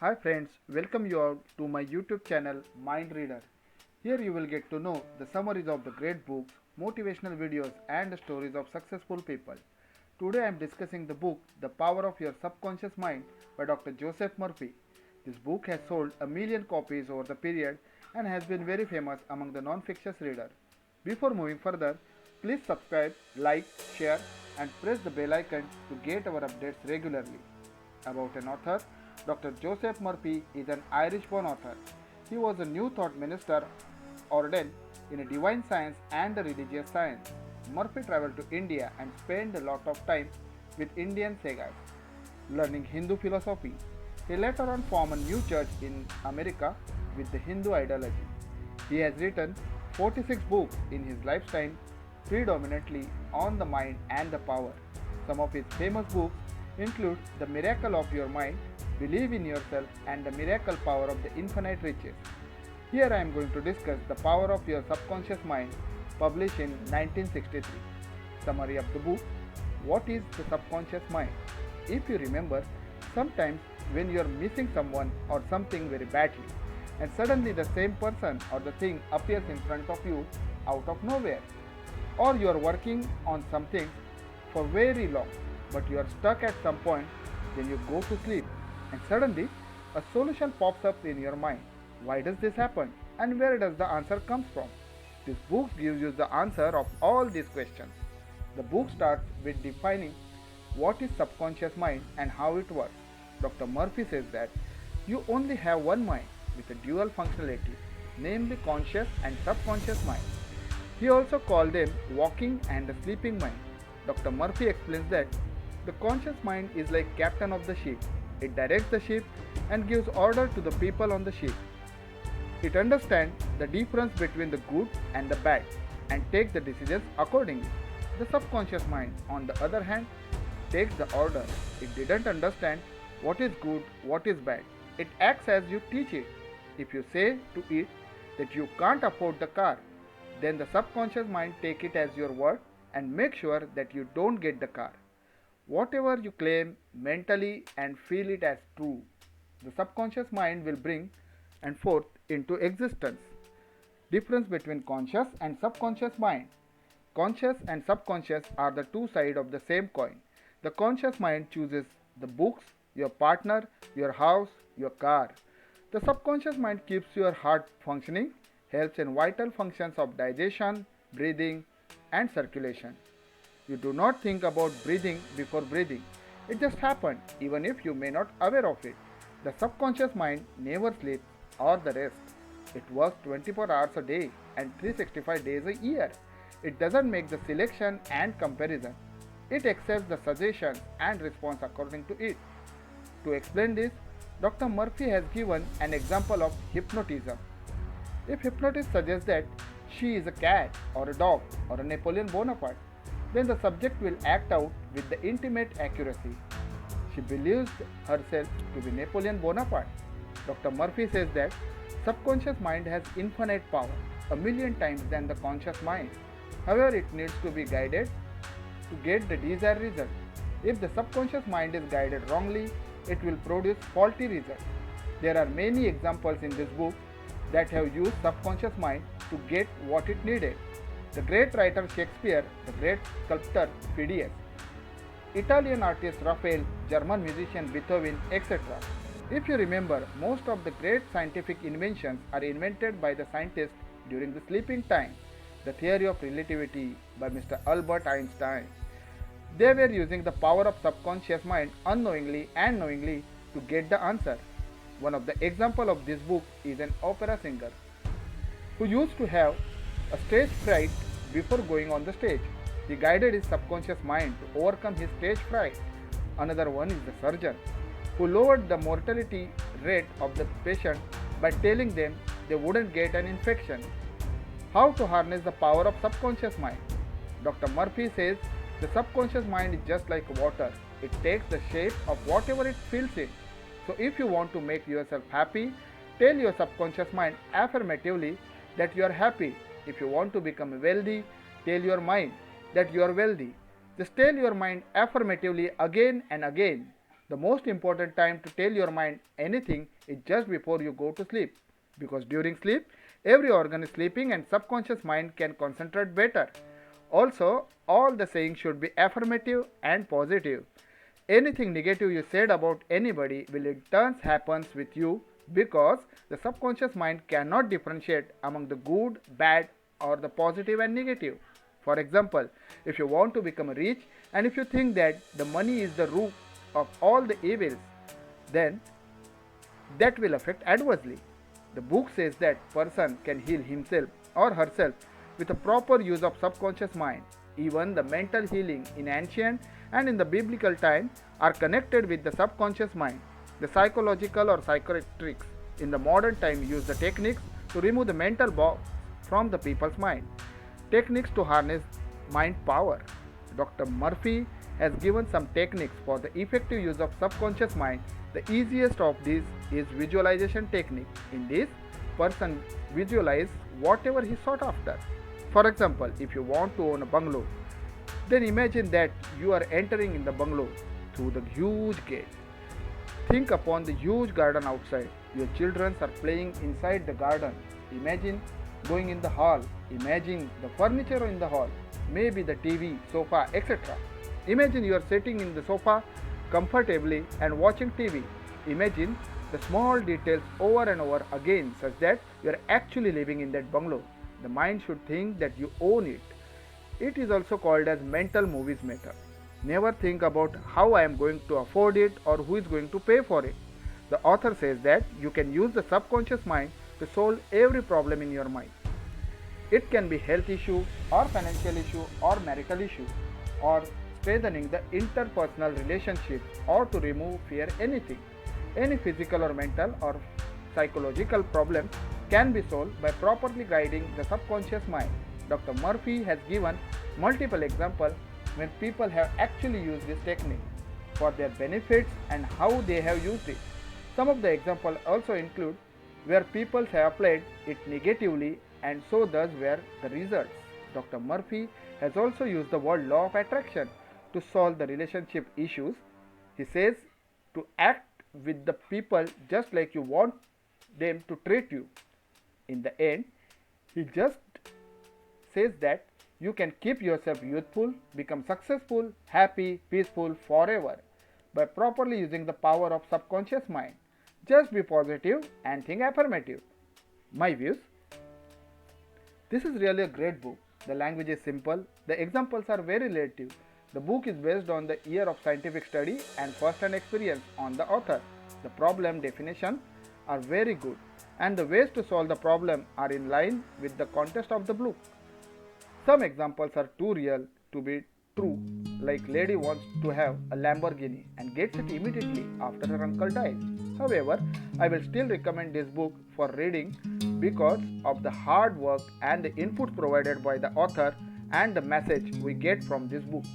Hi friends, welcome you all to my YouTube channel Mind Reader. Here you will get to know the summaries of the great books, motivational videos and stories of successful people. Today I am discussing the book The Power of Your Subconscious Mind by Dr. Joseph Murphy. This book has sold a million copies over the period and has been very famous among the non-fiction readers. Before moving further, please subscribe, like, share and press the bell icon to get our updates regularly. About an author, Dr. Joseph Murphy is an Irish born author. He was a New Thought minister ordained in a divine science and a religious science. Murphy traveled to India and spent a lot of time with Indian sagas, learning Hindu philosophy. He later on formed a new church in America with the Hindu ideology. He has written 46 books in his lifetime, predominantly on the mind and the power. Some of his famous books include The Miracle of Your Mind, Believe in Yourself, and The Miracle Power of the Infinite Riches. Here I am going to discuss The Power of Your Subconscious Mind, published in 1963. Summary of the book. What is the subconscious mind? If you remember, sometimes when you are missing someone or something very badly, and suddenly the same person or the thing appears in front of you out of nowhere, or you are working on something for very long but you are stuck at some point, then you go to sleep and suddenly a solution pops up in your mind. Why does this happen and where does the answer comes from? This book gives you the answer of all these questions. The book starts with defining what is subconscious mind and how it works. Dr. Murphy says that you only have one mind with a dual functionality, namely conscious and subconscious mind. He also called them walking and the sleeping mind. Dr. Murphy explains that the conscious mind is like captain of the ship. It directs the ship and gives order to the people on the ship. It understands the difference between the good and the bad and takes the decisions accordingly. The subconscious mind, on the other hand, takes the order. It didn't understand what is good, what is bad. It acts as you teach it. If you say to it that you can't afford the car, then the subconscious mind take it as your word and make sure that you don't get the car. Whatever you claim mentally and feel it as true, the subconscious mind will bring and forth into existence. Difference between conscious and subconscious mind. Conscious and subconscious are the two sides of the same coin. The conscious mind chooses the books, your partner, your house, your car. The subconscious mind keeps your heart functioning, helps in vital functions of digestion, breathing, and circulation. You do not think about breathing before breathing. It just happens, even if you may not aware of it. The subconscious mind never sleeps or the rest. It works 24 hours a day and 365 days a year. It doesn't make the selection and comparison. It accepts the suggestion and responds according to it. To explain this, Dr. Murphy has given an example of hypnotism. If hypnotist suggests that she is a cat or a dog or a Napoleon Bonaparte, then the subject will act out with the intimate accuracy. She believes herself to be Napoleon Bonaparte. Dr. Murphy says that subconscious mind has infinite power, a million times than the conscious mind. However, it needs to be guided to get the desired result. If the subconscious mind is guided wrongly, it will produce faulty results. There are many examples in this book that have used subconscious mind to get what it needed. The great writer Shakespeare, the great sculptor Phidias, Italian artist Raphael, German musician Beethoven, etc. If you remember, most of the great scientific inventions are invented by the scientists during the sleeping time. The theory of relativity by Mr. Albert Einstein. They were using the power of subconscious mind unknowingly and knowingly to get the answer. One of the example of this book is an opera singer who used to have a stage fright before going on the stage. He guided his subconscious mind to overcome his stage fright. Another one is the surgeon who lowered the mortality rate of the patient by telling them they wouldn't get an infection. How to harness the power of subconscious mind? Dr. Murphy says the subconscious mind is just like water. It takes the shape of whatever it fills in. So if you want to make yourself happy, tell your subconscious mind affirmatively that you are happy. If you want to become wealthy, tell your mind that you are wealthy. Just tell your mind affirmatively again and again. The most important time to tell your mind anything is just before you go to sleep. Because during sleep, every organ is sleeping and subconscious mind can concentrate better. Also, all the sayings should be affirmative and positive. Anything negative you said about anybody will in turn happens with you because the subconscious mind cannot differentiate among the good, bad or the positive and negative. For example, if you want to become rich and if you think that the money is the root of all the evils, then that will affect adversely. The book says that person can heal himself or herself with a proper use of subconscious mind. Even the mental healing in ancient and in the biblical time are connected with the subconscious mind. The psychological or psychiatrics in the modern time use the techniques to remove the mental box from the people's mind. Techniques to harness mind power. Dr. Murphy has given some techniques for the effective use of subconscious mind. The easiest of these is visualization technique. In this, person visualize whatever he sought after. For example, if you want to own a bungalow, then imagine that you are entering in the bungalow through the huge gate. Think upon the huge garden outside. Your children are playing inside the garden. Imagine going in the hall. Imagine the furniture in the hall, maybe the TV, sofa, etc. Imagine you are sitting in the sofa comfortably and watching TV. Imagine the small details over and over again such that you are actually living in that bungalow. The mind should think that you own it. It is also called as mental movies method. Never think about how I am going to afford it or who is going to pay for it. The author says that you can use the subconscious mind to solve every problem in your mind. It can be health issue or financial issue or marital issue or strengthening the interpersonal relationship or to remove fear anything. Any physical or mental or psychological problem can be solved by properly guiding the subconscious mind. Dr. Murphy has given multiple examples when people have actually used this technique for their benefits and how they have used it. Some of the examples also include where people have applied it negatively and so thus were the results. Dr. Murphy has also used the word law of attraction to solve the relationship issues. He says to act with the people just like you want them to treat you. In the end, he just says that you can keep yourself youthful, become successful, happy, peaceful forever by properly using the power of subconscious mind. Just be positive and think affirmative. My views. This is really a great book. The language is simple. The examples are very relative. The book is based on the year of scientific study and first-hand experience on the author. The problem definition are very good and the ways to solve the problem are in line with the context of the book. Some examples are too real to be true, like lady wants to have a Lamborghini and gets it immediately after her uncle dies. However, I will still recommend this book for reading because of the hard work and the input provided by the author and the message we get from this book.